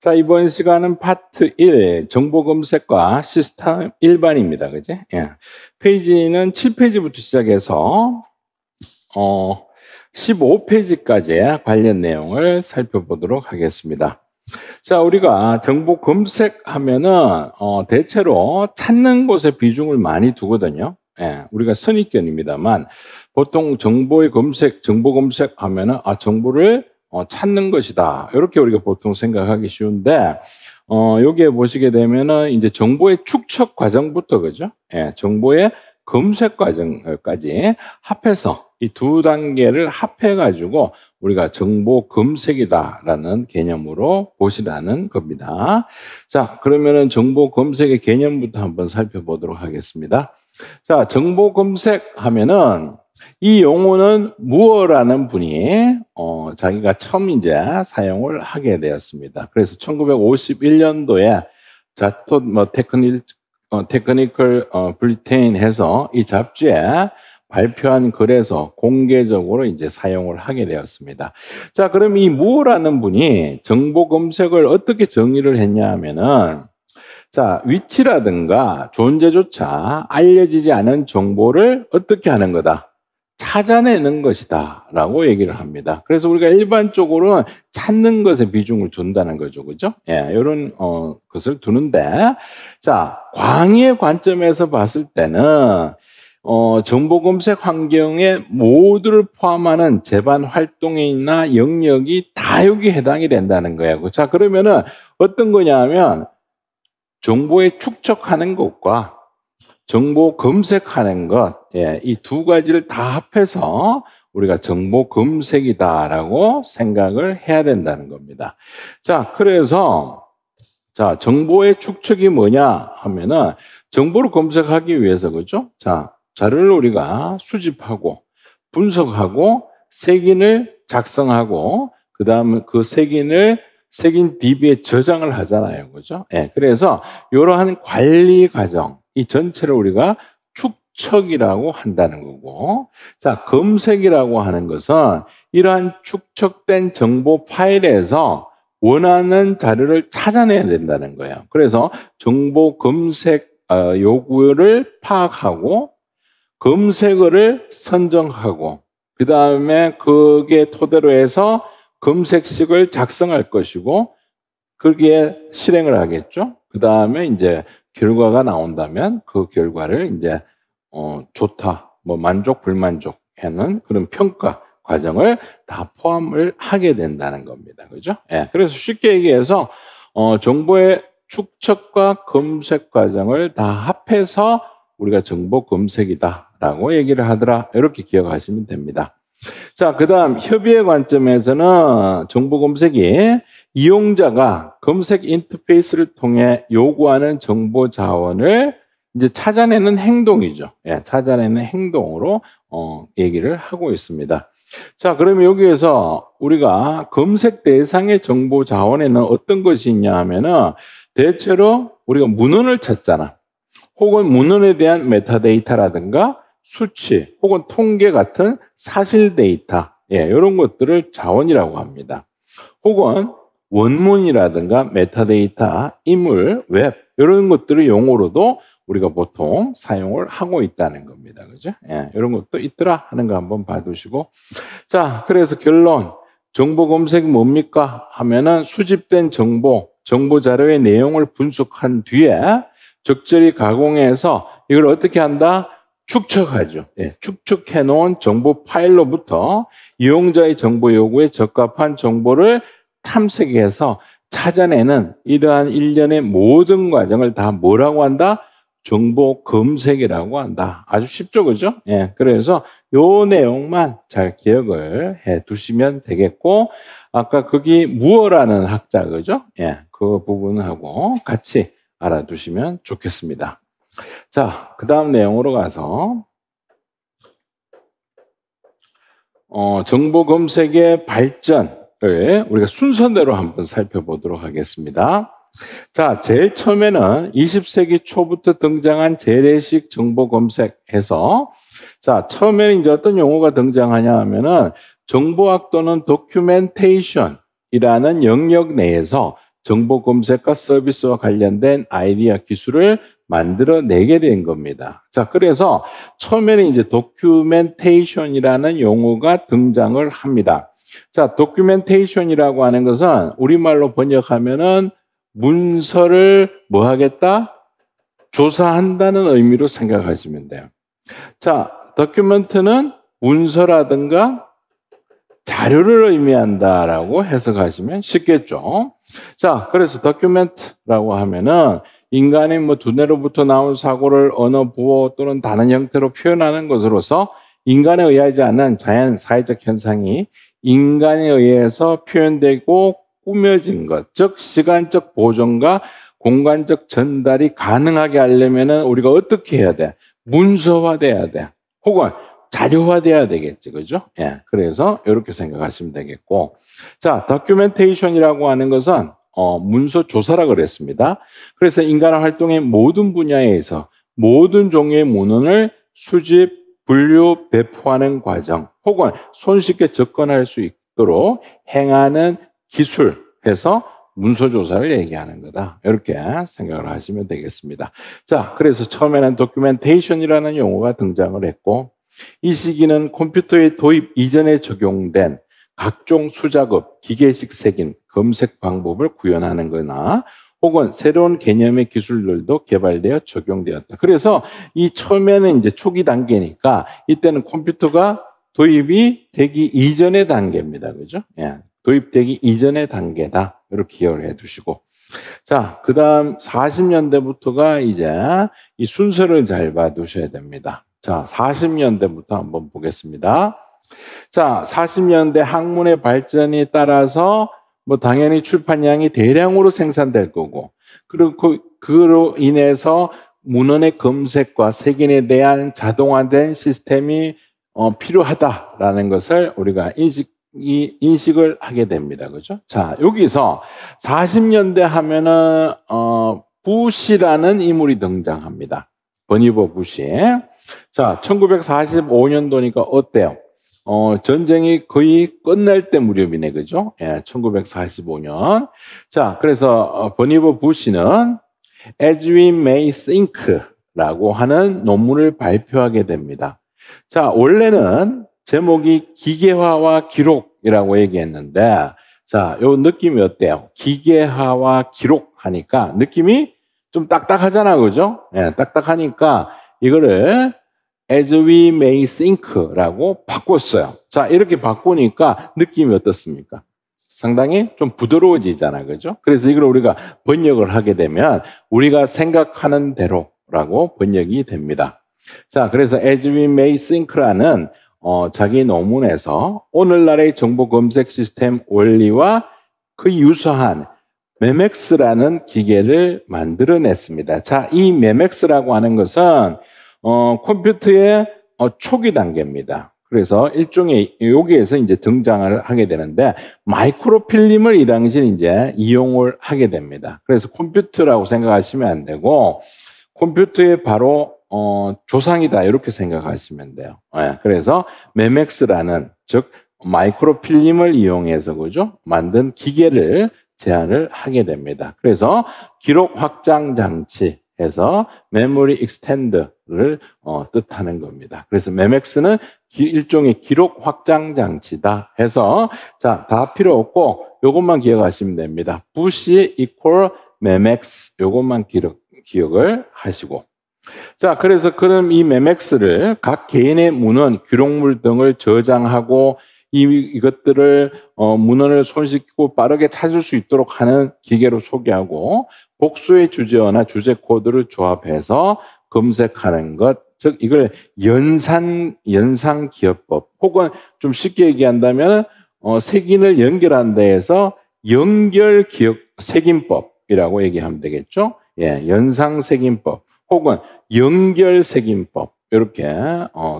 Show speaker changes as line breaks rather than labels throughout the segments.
자, 이번 시간은 파트 1, 정보 검색과 시스템 일반입니다. 그지? 예. 페이지는 7페이지부터 시작해서, 15페이지까지 관련 내용을 살펴보도록 하겠습니다. 자, 우리가 정보 검색하면은, 대체로 찾는 곳에 비중을 많이 두거든요. 예, 우리가 선입견입니다만, 보통 정보 검색하면은, 정보를 찾는 것이다. 이렇게 우리가 보통 생각하기 쉬운데, 여기에 보시게 되면은 이제 정보의 축적 과정부터 그죠? 예, 정보의 검색 과정까지 합해서 이 두 단계를 합해 가지고 우리가 정보 검색이다라는 개념으로 보시라는 겁니다. 자, 그러면은 정보 검색의 개념부터 한번 살펴보도록 하겠습니다. 자, 정보 검색하면은 이 용어는 무어라는 분이 자기가 처음 이제 사용을 하게 되었습니다. 그래서 1951년도에 자톳 테크니컬 브리테인 해서 이 잡지에 발표한 글에서 공개적으로 이제 사용을 하게 되었습니다. 자, 그럼 이 무어라는 분이 정보 검색을 어떻게 정의를 했냐 하면은, 자, 위치라든가 존재조차 알려지지 않은 정보를 어떻게 하는 거다? 찾아내는 것이다 라고 얘기를 합니다. 그래서 우리가 일반적으로는 찾는 것에 비중을 둔다는 거죠. 그죠? 예, 이런 것을 두는데, 자, 광의의 관점에서 봤을 때는 정보 검색 환경에 모두를 포함하는 재반 활동이나 영역이 다 여기 해당이 된다는 거예요. 자, 그러면은 어떤 거냐면 정보에 축적하는 것과 정보 검색하는 것, 예, 이 두 가지를 다 합해서 우리가 정보 검색이다라고 생각을 해야 된다는 겁니다. 자, 그래서 자, 정보의 축적이 뭐냐 하면은 정보를 검색하기 위해서 그죠? 자, 자료를 우리가 수집하고 분석하고 색인을 작성하고 그다음에 그 색인 DB에 저장을 하잖아요. 그죠? 예. 그래서 이러한 관리 과정 이 전체를 우리가 축적이라고 한다는 거고, 자, 검색이라고 하는 것은 이러한 축적된 정보 파일에서 원하는 자료를 찾아내야 된다는 거예요. 그래서 정보 검색 요구를 파악하고 검색어를 선정하고 그 다음에 그게 토대로 해서 검색식을 작성할 것이고 거기에 실행을 하겠죠. 그 다음에 이제 결과가 나온다면 그 결과를 이제 좋다, 뭐 만족, 불만족 하는 그런 평가 과정을 다 포함을 하게 된다는 겁니다. 그죠? 예. 그래서 쉽게 얘기해서 정보의 축적과 검색 과정을 다 합해서 우리가 정보 검색이다라고 얘기를 하더라. 이렇게 기억하시면 됩니다. 자, 그다음 협의의 관점에서는 정보 검색이 이용자가 검색 인터페이스를 통해 요구하는 정보 자원을 이제 찾아내는 행동이죠. 예, 찾아내는 행동으로 얘기를 하고 있습니다. 자, 그러면 여기에서 우리가 검색 대상의 정보 자원에는 어떤 것이 있냐 하면은 대체로 우리가 문헌을 찾잖아. 혹은 문헌에 대한 메타데이터라든가 수치 혹은 통계 같은 사실 데이터, 예, 이런 것들을 자원이라고 합니다. 혹은 원문이라든가 메타데이터, 인물, 웹 이런 것들의 용어로도 우리가 보통 사용을 하고 있다는 겁니다. 그죠? 예, 이런 것도 있더라 하는 거 한번 봐두시고, 자, 그래서 결론 정보 검색이 뭡니까 하면은 수집된 정보 자료의 내용을 분석한 뒤에 적절히 가공해서 이걸 어떻게 한다? 축적하죠. 예, 축적해 놓은 정보 파일로부터 이용자의 정보 요구에 적합한 정보를 탐색해서 찾아내는 이러한 일련의 모든 과정을 다 뭐라고 한다? 정보 검색이라고 한다. 아주 쉽죠, 그죠? 예, 그래서 요 내용만 잘 기억을 해 두시면 되겠고, 아까 거기 무어라는 학자, 그죠? 예, 그 부분하고 같이 알아두시면 좋겠습니다. 자, 그 다음 내용으로 가서 정보 검색의 발전을 우리가 순서대로 한번 살펴보도록 하겠습니다. 자, 제일 처음에는 20세기 초부터 등장한 재래식 정보 검색해서, 자, 처음에는 이제 어떤 용어가 등장하냐 하면은 정보학 또는 도큐멘테이션이라는 영역 내에서 정보 검색과 서비스와 관련된 아이디어 기술을 만들어내게 된 겁니다. 자, 그래서 처음에는 이제 도큐멘테이션이라는 용어가 등장을 합니다. 자, 도큐멘테이션이라고 하는 것은 우리말로 번역하면은 문서를 뭐 하겠다? 조사한다는 의미로 생각하시면 돼요. 자, 도큐멘트는 문서라든가 자료를 의미한다라고 해석하시면 쉽겠죠. 자, 그래서 도큐멘트라고 하면은 인간의 뭐 두뇌로부터 나온 사고를 언어, 부호 또는 다른 형태로 표현하는 것으로서 인간에 의하지 않는 자연 사회적 현상이 인간에 의해서 표현되고 꾸며진 것, 즉 시간적 보존과 공간적 전달이 가능하게 하려면은 우리가 어떻게 해야 돼? 문서화돼야 돼. 혹은 자료화돼야 되겠지, 그죠? 예, 그래서 이렇게 생각하시면 되겠고, 자, 다큐멘테이션이라고 하는 것은 문서 조사라 그랬습니다. 그래서 인간의 활동의 모든 분야에서 모든 종류의 문헌을 수집, 분류, 배포하는 과정, 혹은 손쉽게 접근할 수 있도록 행하는 기술해서 문서 조사를 얘기하는 거다. 이렇게 생각을 하시면 되겠습니다. 자, 그래서 처음에는 도큐멘테이션이라는 용어가 등장을 했고, 이 시기는 컴퓨터의 도입 이전에 적용된 각종 수작업, 기계식 색인, 검색 방법을 구현하는 거나 혹은 새로운 개념의 기술들도 개발되어 적용되었다. 그래서 이 처음에는 이제 초기 단계니까 이때는 컴퓨터가 도입이 되기 이전의 단계입니다. 그죠? 예. 도입되기 이전의 단계다. 이렇게 기억을 해 두시고. 자, 그 다음 40년대부터가 이제 이 순서를 잘 봐 두셔야 됩니다. 자, 40년대부터 한번 보겠습니다. 자, 40년대 학문의 발전이 따라서 뭐 당연히 출판량이 대량으로 생산될 거고, 그리고 그로 인해서 문헌의 검색과 색인에 대한 자동화된 시스템이 필요하다라는 것을 우리가 인식을 하게 됩니다. 그죠? 자, 여기서 40년대 하면은 부시라는 인물이 등장합니다. 버니버 부시. 자, 1945년도니까 어때요? 전쟁이 거의 끝날 때 무렵이네, 그죠? 예, 1945년. 자, 그래서 버니버 부시는 As We May Think라고 하는 논문을 발표하게 됩니다. 자, 원래는 제목이 기계화와 기록이라고 얘기했는데, 자, 요 느낌이 어때요? 기계화와 기록 하니까 느낌이 좀 딱딱하잖아, 그죠? 예, 딱딱하니까 이거를 As we may think라고 바꿨어요. 자, 이렇게 바꾸니까 느낌이 어떻습니까? 상당히 좀 부드러워지잖아, 그죠? 그래서 이걸 우리가 번역을 하게 되면 우리가 생각하는 대로라고 번역이 됩니다. 자, 그래서 As we may think라는 자기 논문에서 오늘날의 정보 검색 시스템 원리와 그 유사한 메맥스라는 기계를 만들어냈습니다. 자, 이 메맥스라고 하는 것은 컴퓨터의 초기 단계입니다. 그래서 일종의 여기에서 이제 등장을 하게 되는데 마이크로필름을 이 당시에 이제 이용을 하게 됩니다. 그래서 컴퓨터라고 생각하시면 안 되고 컴퓨터의 바로 조상이다 이렇게 생각하시면 돼요. 네, 그래서 메맥스라는 즉 마이크로필름을 이용해서 그죠 만든 기계를 제안을 하게 됩니다. 그래서 기록 확장 장치 해서 메모리 익스텐더를 뜻하는 겁니다. 그래서 메맥스는 일종의 기록 확장 장치다 해서 자, 다 필요 없고 요것만 기억하시면 됩니다. 부시 equal 메맥스 요것만 기억을 하시고 자, 그래서 그럼 이 메맥스를 각 개인의 문헌, 기록물 등을 저장하고 이것들을 문헌을 손쉽고 빠르게 찾을 수 있도록 하는 기계로 소개하고 복수의 주제어나 주제 코드를 조합해서 검색하는 것, 즉 이걸 연상 기업법 혹은 좀 쉽게 얘기한다면 색인을 연결한 데에서 연결 기억 색인법이라고 얘기하면 되겠죠. 예, 연상 색인법 혹은 연결 색인법 이렇게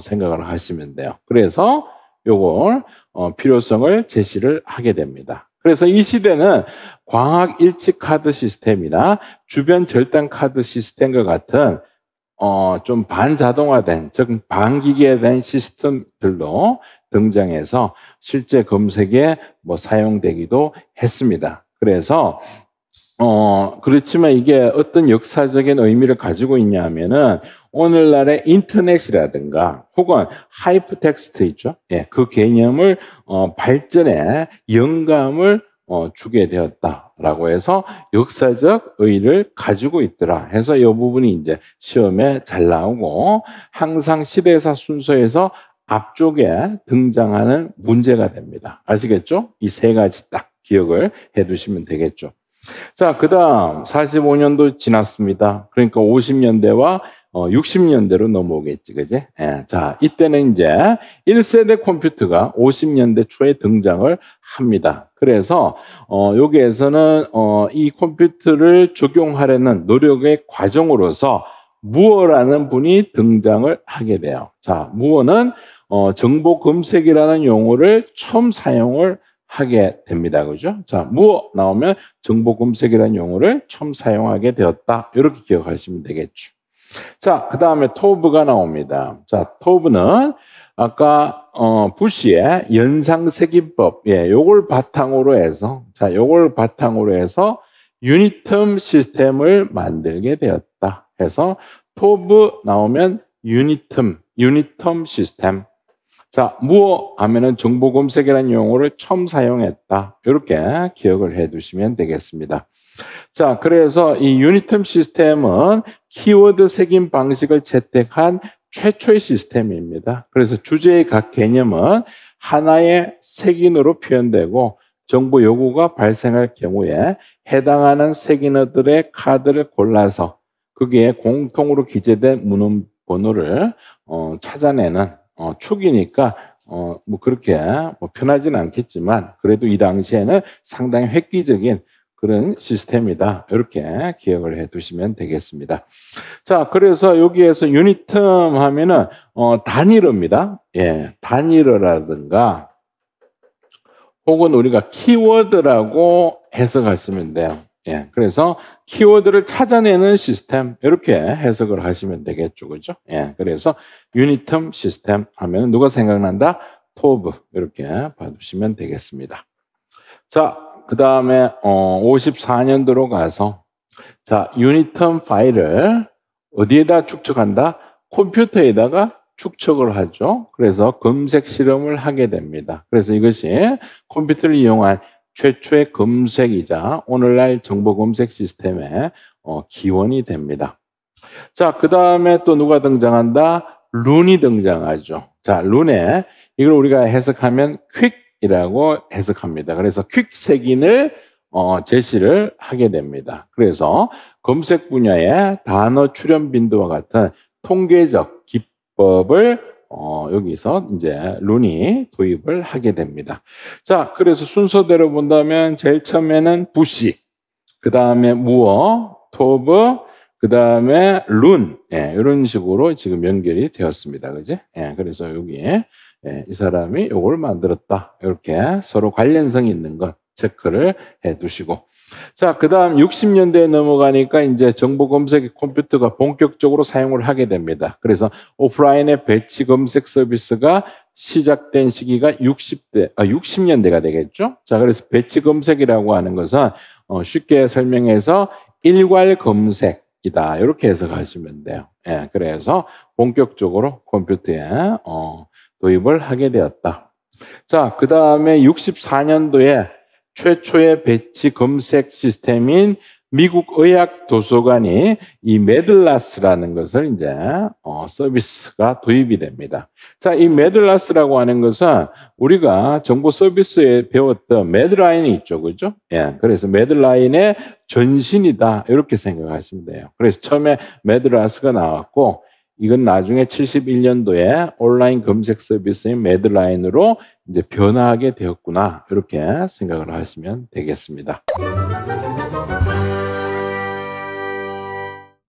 생각을 하시면 돼요. 그래서 요걸 필요성을 제시를 하게 됩니다. 그래서 이 시대는 광학 일치 카드 시스템이나 주변 절단 카드 시스템과 같은 좀 반자동화된 즉 반기계화된 시스템들도 등장해서 실제 검색에 뭐 사용되기도 했습니다. 그래서 그렇지만 이게 어떤 역사적인 의미를 가지고 있냐 하면은 오늘날의 인터넷이라든가 혹은 하이퍼텍스트 있죠? 예, 그 개념을 발전에 영감을 주게 되었다라고 해서 역사적 의의를 가지고 있더라 해서 이 부분이 이제 시험에 잘 나오고 항상 시대사 순서에서 앞쪽에 등장하는 문제가 됩니다. 아시겠죠? 이 세 가지 딱 기억을 해 두시면 되겠죠. 자, 그다음 45년도 지났습니다. 그러니까 50년대와 60년대로 넘어오겠지, 그지? 예, 자, 이때는 이제 1세대 컴퓨터가 50년대 초에 등장을 합니다. 그래서 여기에서는 이 컴퓨터를 적용하려는 노력의 과정으로서 무어라는 분이 등장을 하게 돼요. 자, 무어는 정보 검색이라는 용어를 처음 사용을 하게 됩니다. 그죠? 자, 무어 나오면 정보 검색이라는 용어를 처음 사용하게 되었다. 이렇게 기억하시면 되겠죠. 자, 그 다음에 토브가 나옵니다. 자, 토브는 아까 부시의 연상색인법, 예, 요걸 바탕으로 해서, 자, 요걸 바탕으로 해서 유니텀 시스템을 만들게 되었다. 해서 토브 나오면 유니텀 시스템. 자, 무어 하면은 정보 검색이라는 용어를 처음 사용했다. 이렇게 기억을 해 두시면 되겠습니다. 자, 그래서 이 유니텀 시스템은 키워드 색인 방식을 채택한 최초의 시스템입니다. 그래서 주제의 각 개념은 하나의 색인으로 표현되고 정보 요구가 발생할 경우에 해당하는 색인어들의 카드를 골라서 거기에 공통으로 기재된 문헌 번호를 찾아내는 초기니까 뭐 그렇게 뭐 편하지는 않겠지만 그래도 이 당시에는 상당히 획기적인 그런 시스템이다. 이렇게 기억을 해 두시면 되겠습니다. 자, 그래서 여기에서 유니텀 하면은 단일어입니다. 예, 단일어라든가 혹은 우리가 키워드라고 해석하시면 돼요. 예, 그래서 키워드를 찾아내는 시스템 이렇게 해석을 하시면 되겠죠, 그죠? 예, 그래서 유니텀 시스템 하면 누가 생각난다? 토브 이렇게 봐두시면 되겠습니다. 자, 그 다음에 54년도로 가서 자, 유니텀 파일을 어디에다 축적한다? 컴퓨터에다가 축적을 하죠. 그래서 검색 실험을 하게 됩니다. 그래서 이것이 컴퓨터를 이용한 최초의 검색이자 오늘날 정보 검색 시스템의 기원이 됩니다. 자, 그 다음에 또 누가 등장한다? 룬이 등장하죠. 자, 룬에 이걸 우리가 해석하면 퀵이라고 해석합니다. 그래서 퀵 색인을 제시를 하게 됩니다. 그래서 검색 분야의 단어 출현 빈도와 같은 통계적 기법을 여기서 이제 룬이 도입을 하게 됩니다. 자, 그래서 순서대로 본다면 제일 처음에는 부시, 그 다음에 무어, 토브, 그 다음에 룬, 예, 이런 식으로 지금 연결이 되었습니다. 그지? 예, 그래서 여기에 이 사람이 이걸 만들었다. 이렇게 서로 관련성이 있는 것 체크를 해 두시고. 자, 그 다음 60년대에 넘어가니까 이제 정보 검색 컴퓨터가 본격적으로 사용을 하게 됩니다. 그래서 오프라인의 배치 검색 서비스가 시작된 시기가 60년대가 되겠죠. 자, 그래서 배치 검색이라고 하는 것은 쉽게 설명해서 일괄 검색이다. 이렇게 해석하시면 돼요. 예, 그래서 본격적으로 컴퓨터에 도입을 하게 되었다. 자, 그 다음에 64년도에 최초의 배치 검색 시스템인 미국 의학 도서관이 이 메들라스라는 것을 이제 서비스가 도입이 됩니다. 자, 이 메들라스라고 하는 것은 우리가 정보 서비스에 배웠던 매드라인이 있죠, 그죠? 예, 그래서 매드라인의 전신이다 이렇게 생각하시면 돼요. 그래서 처음에 메들라스가 나왔고 이건 나중에 71년도에 온라인 검색 서비스인 매드라인으로 이제 변화하게 되었구나. 이렇게 생각을 하시면 되겠습니다.